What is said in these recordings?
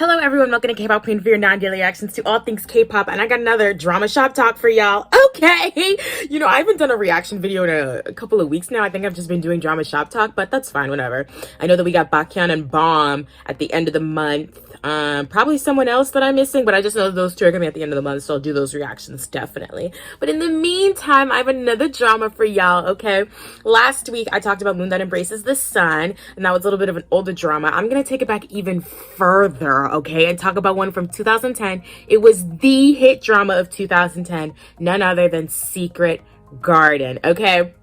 Hello everyone, welcome to K-pop Queen for your non-daily reactions to all things K-pop, and I got another drama shop talk for y'all. Okay, I haven't done a reaction video in a couple of weeks now. I think I've just been doing drama shop talk, but that's fine, whatever. I know that we got Baekhyun and Bomb at the end of the month. Probably someone else that I'm missing, but I just know those two are gonna be at the end of the month, so I'll do those reactions definitely. But in the meantime, I have another drama for y'all. Okay, last week I talked about Moon That Embraces the Sun, and that was a little bit of an older drama. I'm gonna take it back even further, okay, and talk about one from 2010. It was the hit drama of 2010, none other than Secret Garden. Okay,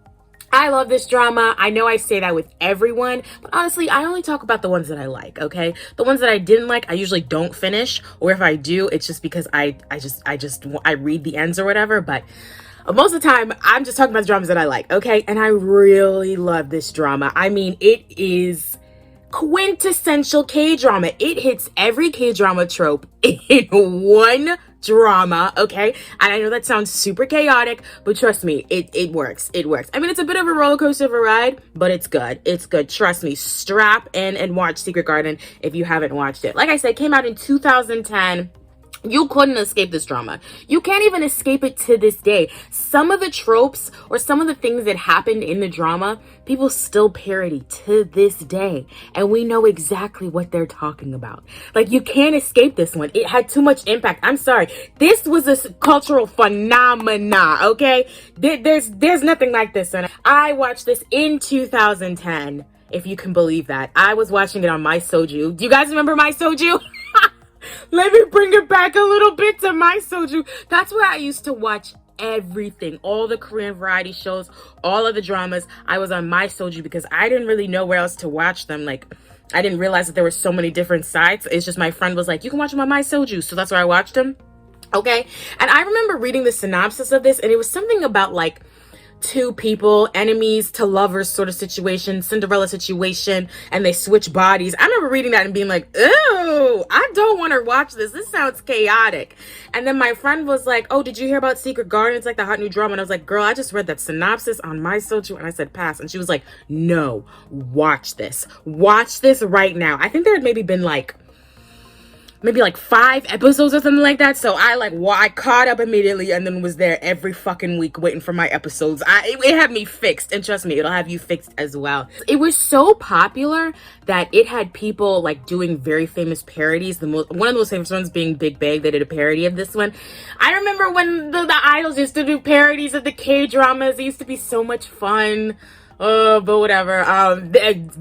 I love this drama. I know I say that with everyone, but honestly, I only talk about the ones that I like, okay? The ones that I didn't like, I usually don't finish, or if I do, it's just because I read the ends or whatever, but most of the time, I'm just talking about the dramas that I like, okay? And I really love this drama. I mean, it is quintessential K-drama. It hits every K-drama trope in one drama, okay? And I know that sounds super chaotic, but trust me, it works. It works. I mean, it's a bit of a roller coaster of a ride, but it's good. It's good. Trust me. Strap in and watch Secret Garden if you haven't watched it. Like I said, it came out in 2010. You couldn't escape this drama. You can't even escape it to this day. Some of the tropes or some of the things that happened in the drama, people still parody to this day. And we know exactly what they're talking about. Like, you can't escape this one. It had too much impact. I'm sorry. This was a cultural phenomena, okay? There's nothing like this. And I watched this in 2010, if you can believe that. I was watching it on My Soju. Do you guys remember My Soju? Let me bring it back a little bit to My Soju. That's where I used to watch everything. All the Korean variety shows, all of the dramas. I was on My Soju because I didn't really know where else to watch them. Like, I didn't realize that there were so many different sites. It's just my friend was like, you can watch them on My Soju. So that's where I watched them. Okay. And I remember reading the synopsis of this, and it was something about like two people, enemies to lovers sort of situation, Cinderella situation, and they switch bodies. I remember reading that and being like, ew, I don't want to watch this. This sounds chaotic. And then my friend was like, oh, did you hear about Secret Garden? It's like the hot new drama. And I was like, girl, I just read that synopsis on My Soju. And I said, pass. And she was like, no, watch this. Watch this right now. I think there had maybe been maybe 5 episodes or something like that. So I caught up immediately and then was there every fucking week waiting for my episodes. It had me fixed, and trust me, it'll have you fixed as well. It was so popular that it had people like doing very famous parodies. One of the most famous ones being Big Bang. They did a parody of this one. I remember when the idols used to do parodies of the K-dramas. It used to be so much fun. But whatever.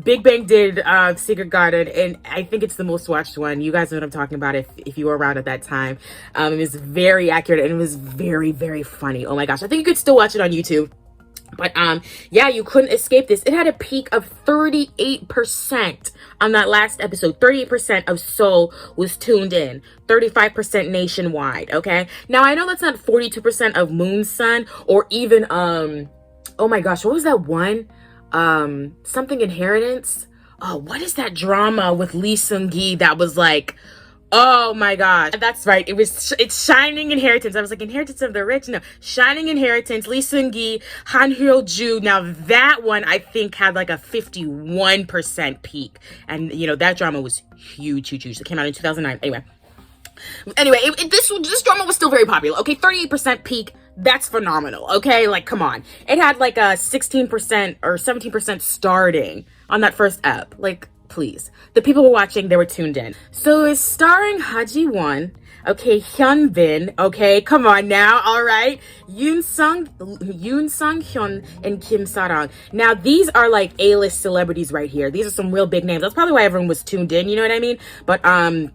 Big Bang did Secret Garden, and I think it's the most watched one. You guys know what I'm talking about if you were around at that time. It was very accurate, and it was very, very funny. Oh my gosh. I think you could still watch it on YouTube. But yeah, you couldn't escape this. It had a peak of 38% on that last episode. 38% of Seoul was tuned in. 35% nationwide, okay? Now, I know that's not 42% of Moon Sun, or even oh my gosh, what was that one? Something Inheritance. Oh, what is that drama with Lee Seung-gi that was like, oh my gosh. That's right. It's Shining Inheritance. I was like, Inheritance of the Rich? No, Shining Inheritance, Lee Seung-gi, Han Hyo-ju. Now that one I think had like a 51% peak. And that drama was huge. It came out in 2009. Anyway, this drama was still very popular. Okay, 38% peak. That's phenomenal, okay? Like, come on. It had like a 16% or 17% starting on that first ep. Like, please. The people who were watching, they were tuned in. So it's starring Ha Ji-won, okay, Hyun Bin, okay, come on now, all right? Yoon Sun Kyun and Kim Sarang. Now, these are like A-list celebrities right here. These are some real big names. That's probably why everyone was tuned in, you know what I mean? But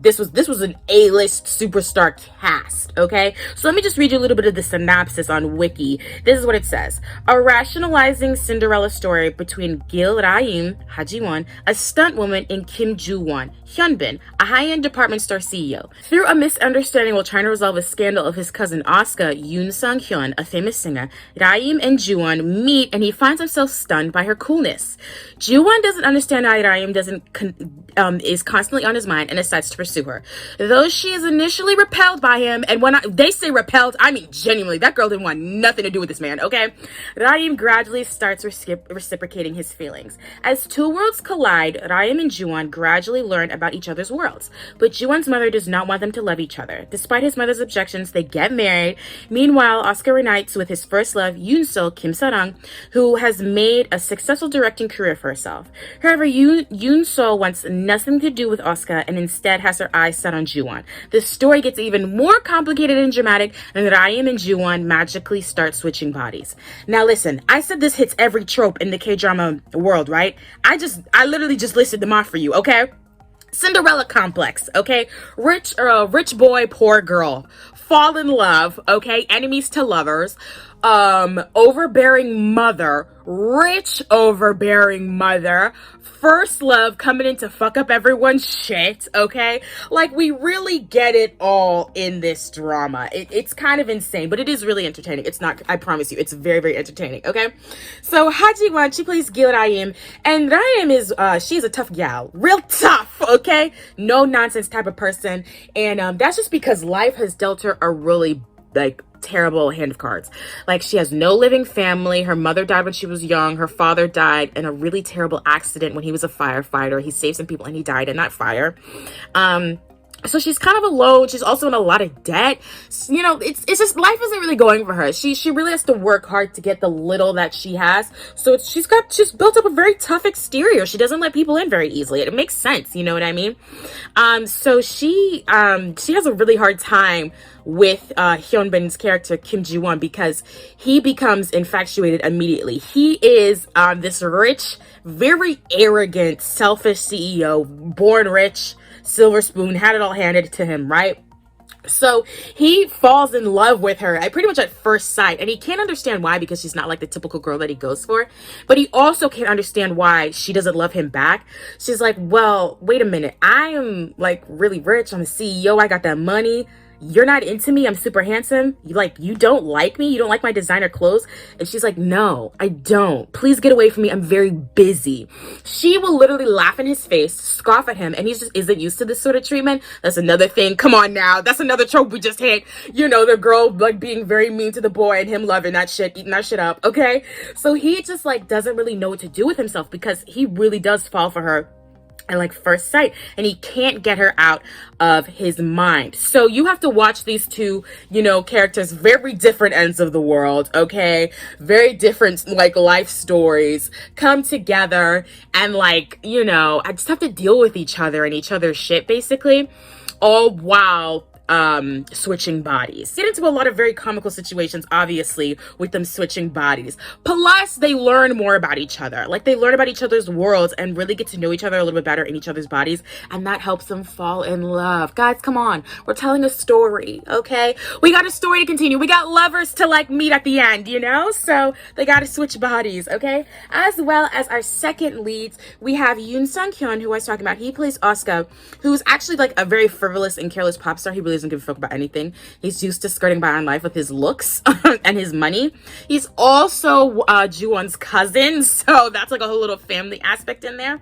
this was an A-list superstar cast, okay? So let me just read you a little bit of the synopsis on Wiki. This is what it says. A rationalizing Cinderella story between Gil Ra-im, Ha Ji-won, a stunt woman, and Kim Joo-won, Hyun Bin, a high-end department store CEO. Through a misunderstanding understanding while trying to resolve a scandal of his cousin Asuka, Yoon Sun Kyun, a famous singer, Raim and Juwon meet and he finds himself stunned by her coolness. Juwon doesn't understand why Raim is constantly on his mind and decides to pursue her. Though she is initially repelled by him, and when they say repelled, I mean genuinely, that girl didn't want nothing to do with this man, okay? Raim gradually starts reciprocating his feelings. As two worlds collide, Raim and Juwon gradually learn about each other's worlds. But Juwon's mother does not want them to love each other. Despite his mother's objections, they get married. Meanwhile, Asuka reunites with his first love, Yoon Sol Kim Sarang, who has made a successful directing career for herself. However, Yoon Sol wants nothing to do with Asuka and instead has her eyes set on Juwon. The story gets even more complicated and dramatic, and Raim and Juwon magically start switching bodies. Now listen, I said this hits every trope in the K-drama world, right? I literally just listed them off for you, okay? Cinderella complex, okay? Rich boy, poor girl. Fall in love, okay? Enemies to lovers. Overbearing mother. Rich overbearing mother. First love coming in to fuck up everyone's shit, okay? Like, we really get it all in this drama. It's kind of insane, but it is really entertaining. It's not, I promise you, it's very, very entertaining, okay? So, Ha-ji-won, she plays Gil Raim, and Raim is, she's a tough gal. Real tough, okay? No nonsense type of person, and that's just because life has dealt her a really, like, terrible hand of cards. Like, she has no living family. Her mother died when she was young. Her father died in a really terrible accident when he was a firefighter. He saved some people and he died in that fire. So she's kind of alone. She's also in a lot of debt. You know, it's just life isn't really going for her. She really has to work hard to get the little that she has. So she's built up a very tough exterior. She doesn't let people in very easily. It makes sense, you know what I mean? So she has a really hard time with Hyun Bin's character Kim Ji-won because he becomes infatuated immediately. He is this rich, very arrogant, selfish CEO, born rich, silver spoon, had it all handed to him, right? So he falls in love with her pretty much at first sight, and he can't understand why because she's not like the typical girl that he goes for, but he also can't understand why she doesn't love him back. She's like, well, wait a minute, I am like really rich, I'm a CEO, I got that money. You're not into me, I'm super handsome. You don't like me? You don't like my designer clothes? And she's like, no, I don't. Please get away from me. I'm very busy. She will literally laugh in his face, scoff at him, and he just isn't used to this sort of treatment. That's another thing. Come on now. That's another trope we just hit. You know, the girl like being very mean to the boy and him loving that shit, eating that shit up, okay? So he just like doesn't really know what to do with himself because he really does fall for her at like first sight, and he can't get her out of his mind. So you have to watch these two, you know, characters, very different ends of the world, okay? Very different like life stories come together and like, you know, I just have to deal with each other and each other's shit basically, all while switching bodies. Get into a lot of very comical situations, obviously, with them switching bodies. Plus, they learn more about each other. Like, they learn about each other's worlds and really get to know each other a little bit better in each other's bodies, and that helps them fall in love. Guys, come on. We're telling a story, okay? We got a story to continue. We got lovers to, like, meet at the end, you know? So, they gotta switch bodies, okay? As well as our second leads, we have Yoon Sun Kyun, who I was talking about. He plays Asuka, who's actually, like, a very frivolous and careless pop star. He really doesn't give a fuck about anything. He's used to skirting by on life with his looks and his money. He's also Juwon's cousin, so that's like a whole little family aspect in there.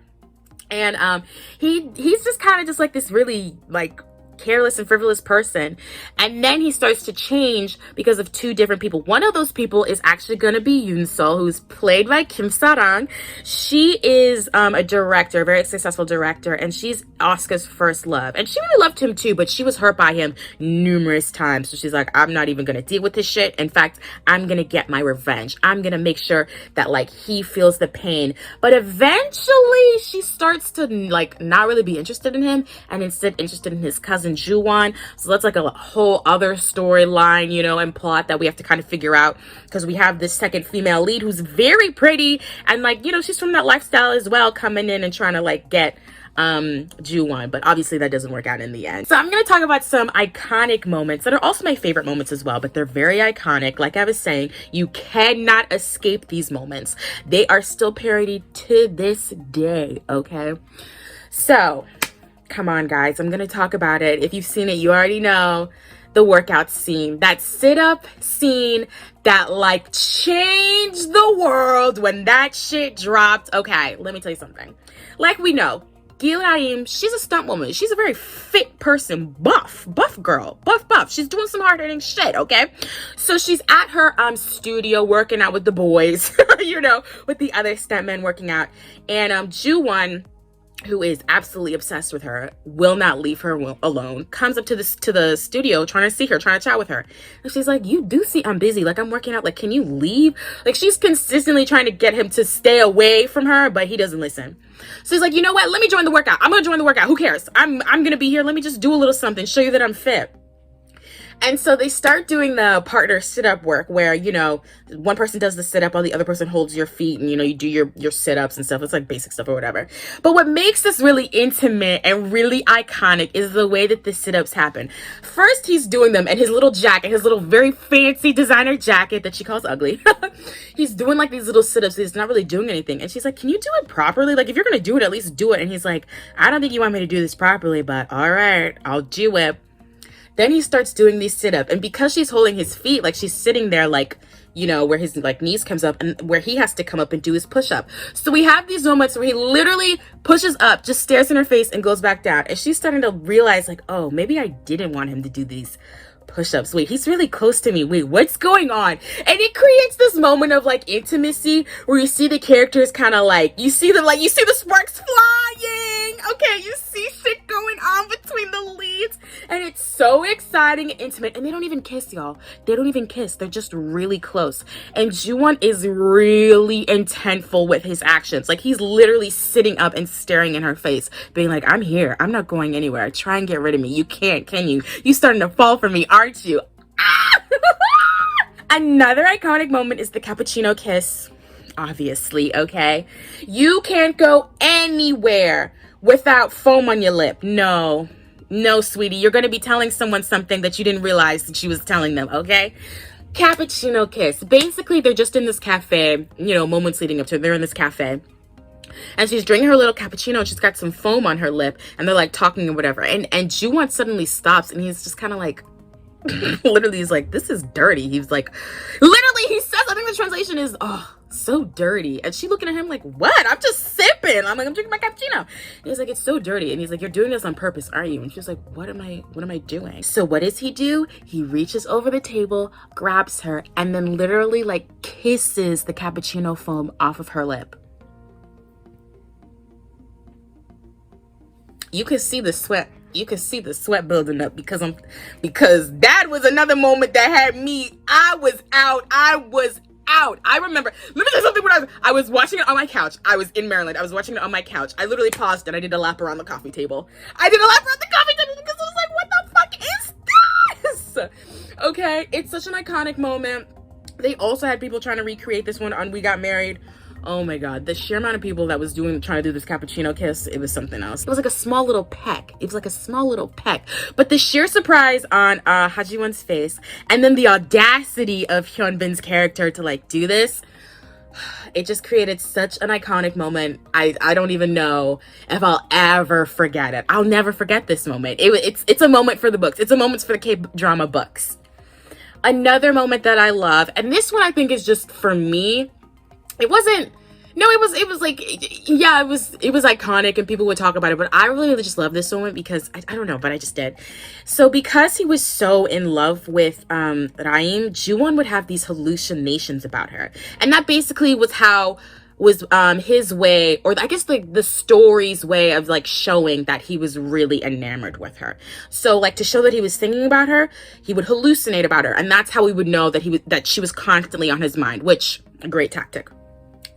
And he's just kind of just like this really like careless and frivolous person, and then he starts to change because of two different people. One of those people is actually going to be Yoon Sol, who's played by Kim Sarang. She is a director, a very successful director, and she's Asuka's first love, and she really loved him too, but she was hurt by him numerous times. So she's like, I'm not even going to deal with this shit. In fact, I'm going to get my revenge. I'm going to make sure that like he feels the pain. But eventually she starts to like not really be interested in him and instead interested in his cousin Juwon. So that's like a whole other storyline, you know, and plot that we have to kind of figure out, because we have this second female lead who's very pretty and like, you know, she's from that lifestyle as well, coming in and trying to like get Juwon, but obviously that doesn't work out in the end. So I'm going to talk about some iconic moments that are also my favorite moments as well, but they're very iconic. Like I was saying, you cannot escape these moments. They are still parodied to this day, okay? So Come on, guys. I'm going to talk about it. If you've seen it, you already know the workout scene. That sit-up scene that, like, changed the world when that shit dropped. Okay, let me tell you something. Like we know, Gil, she's a stunt woman. She's a very fit person, buff girl, buff. She's doing some hard-hitting shit, okay? So she's at her studio working out with the boys, you know, with the other stuntmen working out. And Ju-won, who is absolutely obsessed with her, will not leave her alone, comes up to the studio trying to see her, trying to chat with her. And she's like, you do see I'm busy. Like, I'm working out. Like, can you leave? Like, she's consistently trying to get him to stay away from her, but he doesn't listen. So he's like, you know what? Let me join the workout. I'm going to join the workout. Who cares? I'm going to be here. Let me just do a little something, show you that I'm fit. And so they start doing the partner sit-up work where, you know, one person does the sit-up while the other person holds your feet and, you know, you do your sit-ups and stuff. It's like basic stuff or whatever. But what makes this really intimate and really iconic is the way that the sit-ups happen. First, he's doing them in his little jacket, his little very fancy designer jacket that she calls ugly. He's doing like these little sit-ups. He's not really doing anything. And she's like, can you do it properly? Like, if you're going to do it, at least do it. And he's like, I don't think you want me to do this properly, but all right, I'll do it. Then he starts doing these sit-ups, and because she's holding his feet, like she's sitting there, like, you know, where his like knees comes up and where he has to come up and do his push-up. So we have these moments where he literally pushes up, just stares in her face and goes back down. And she's starting to realize, like, oh, maybe I didn't want him to do these push-ups. Wait, he's really close to me. Wait, what's going on? And it creates this moment of like intimacy where you see the characters kind of like, you see them, like, you see the sparks flying. Okay, you see shit going on between the leads, and it's so exciting and intimate. And they don't even kiss, y'all. They don't even kiss. They're just really close. And Ju-won is really intentful with his actions. Like, he's literally sitting up and staring in her face, being like, I'm here. I'm not going anywhere. Try and get rid of me. You can't, can you? You starting to fall for me, aren't you? Ah! Another iconic moment is the cappuccino kiss. Obviously, okay? You can't go anywhere without foam on your lip. No, sweetie. You're going to be telling someone something that you didn't realize that she was telling them, okay? Cappuccino kiss. Basically, they're just in this cafe, you know, moments leading up to it. They're in this cafe. And she's drinking her little cappuccino and she's got some foam on her lip and they're like talking or whatever. And Ju-won suddenly stops and he's just kind of like, literally, he's like, this is dirty. He's like, literally, he says, I think the translation is, oh, so dirty. And she looking at him like, what? I'm just sipping. I'm like, I'm drinking my cappuccino. And he's like, it's so dirty. And he's like, you're doing this on purpose, aren't you? And she's like, what am I doing? So what does he do? He reaches over the table, grabs her, and then literally like kisses the cappuccino foam off of her lip. You can see the sweat. You can see the sweat building up because that was another moment that had me. I was out. I remember, let me tell you something. When I was watching it on my couch. I was in Maryland. I was watching it on my couch. I literally paused and I did a lap around the coffee table. Because I was like, what the fuck is this? Okay, it's such an iconic moment. They also had people trying to recreate this one on We Got Married. Oh my god, the sheer amount of people that was trying to do this cappuccino kiss, it was something else. It was like a small little peck. But the sheer surprise on Ha Ji-won's face, and then the audacity of Hyun Bin's character to like do this, it just created such an iconic moment. I don't even know if I'll ever forget it. I'll never forget this moment. It's a moment for the books. It's a moment for the K-drama books. Another moment that I love, and this one I think is just for me, it was iconic and people would talk about it, but I really just love this moment because I don't know, but I just did. So because he was so in love with Raim, Ju-won would have these hallucinations about her. And that basically was his way, or I guess like the story's way of like showing that he was really enamored with her. So like to show that he was thinking about her, he would hallucinate about her, and that's how we would know that she was constantly on his mind, which a great tactic.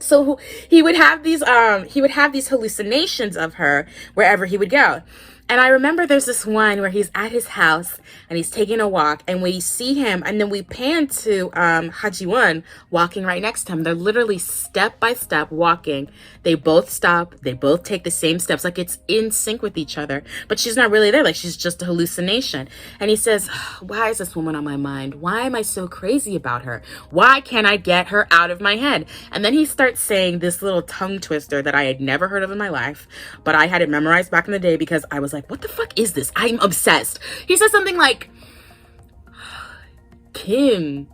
So he would have these hallucinations of her wherever he would go. And I remember there's this one where he's at his house and he's taking a walk, and we see him and then we pan to Ha Ji-won walking right next to him. They're literally step by step walking. They both stop. They both take the same steps, like it's in sync with each other. But she's not really there. Like she's just a hallucination. And he says, why is this woman on my mind? Why am I so crazy about her? Why can't I get her out of my head? And then he starts saying this little tongue twister that I had never heard of in my life, but I had it memorized back in the day because I was like, what the fuck is this? I'm obsessed. He says something like, Kim,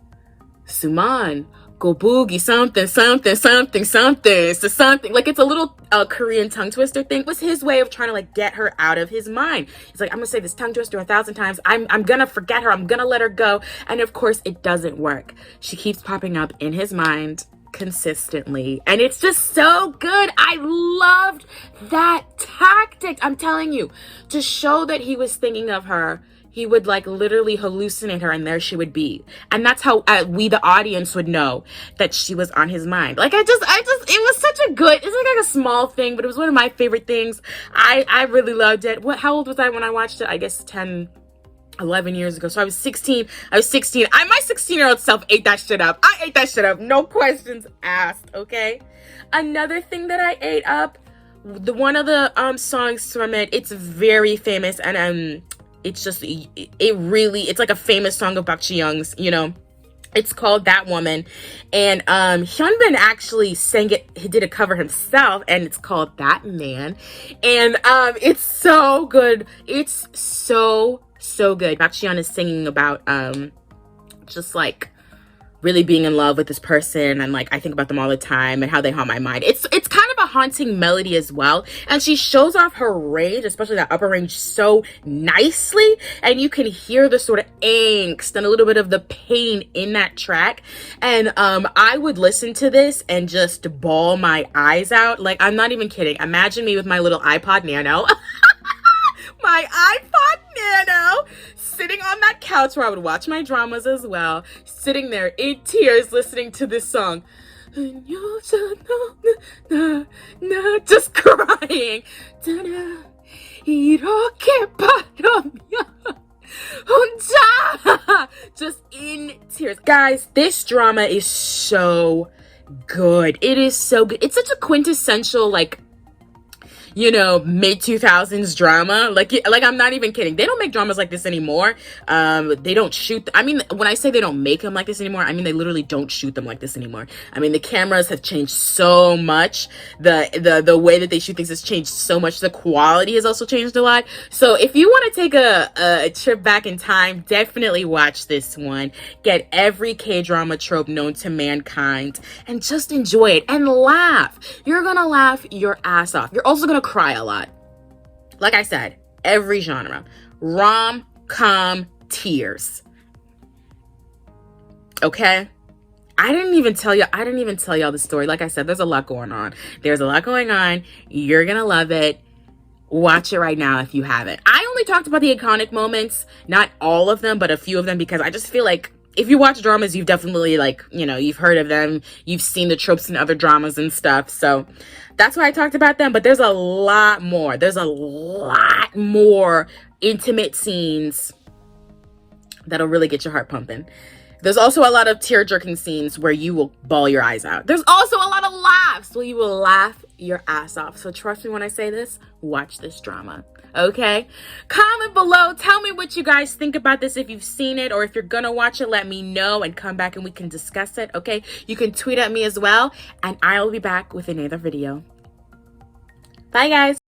Suman, go boogie something, something, something, something, so something. Like, it's a little Korean tongue twister thing. It was his way of trying to like get her out of his mind. He's like, I'm gonna say this tongue twister 1,000 times. I'm gonna forget her. I'm gonna let her go. And of course, it doesn't work. She keeps popping up in his mind consistently, and it's just so good. I loved that tactic. I'm telling you, to show that he was thinking of her, he would like literally hallucinate her, and there she would be. And that's how we, the audience, would know that she was on his mind. Like, it was such a good, it's like a small thing, but it was one of my favorite things. I really loved it. How old was I when I watched it? I guess 11 years ago. So I was 16. My 16-year-old self ate that shit up. I ate that shit up. No questions asked. Okay. Another thing that I ate up, one of the songs from it, it's very famous, and it's just, it's like a famous song of Park Ji-young's, you know. It's called That Woman, and Hyunbin actually sang it. He did a cover himself, and it's called That Man, and it's so good. It's so good. Park Ji-young is singing about just like really being in love with this person, and like I think about them all the time and how they haunt my mind. It's kind of a haunting melody as well, and she shows off her range, especially that upper range, so nicely, and you can hear the sort of angst and a little bit of the pain in that track. And I would listen to this and just bawl my eyes out. Like, I'm not even kidding. Imagine me with my little iPod Nano my iPod Nano, sitting on that couch where I would watch my dramas as well, sitting there in tears listening to this song. Just crying. Just in tears. Guys, this drama is so good. It is so good. It's such a quintessential, like, you know, mid-2000s drama. Like I'm not even kidding. They don't make dramas like this anymore. They don't shoot. I mean, when I say they don't make them like this anymore, I mean they literally don't shoot them like this anymore. I mean, the cameras have changed so much. The way that they shoot things has changed so much. The quality has also changed a lot. So if you want to take a trip back in time, definitely watch this one. Get every K-drama trope known to mankind and just enjoy it and laugh. You're gonna laugh your ass off. You're also gonna cry a lot. Like I said, every genre. Rom-com tears. Okay? I didn't even tell y'all the story. Like I said, there's a lot going on. You're gonna love it. Watch it right now if you haven't. I only talked about the iconic moments, not all of them, but a few of them, because I just feel like if you watch dramas, you've definitely, like, you know, you've heard of them. You've seen the tropes in other dramas and stuff. So that's why I talked about them. But there's a lot more. There's a lot more intimate scenes that'll really get your heart pumping. There's also a lot of tear-jerking scenes where you will bawl your eyes out. There's also a lot of laughs where you will laugh your ass off. So trust me when I say this, watch this drama. Okay? Comment below. Tell me what you guys think about this. If you've seen it, or if you're gonna watch it, let me know and come back and we can discuss it. Okay? You can tweet at me as well, and I'll be back with another video. Bye, guys.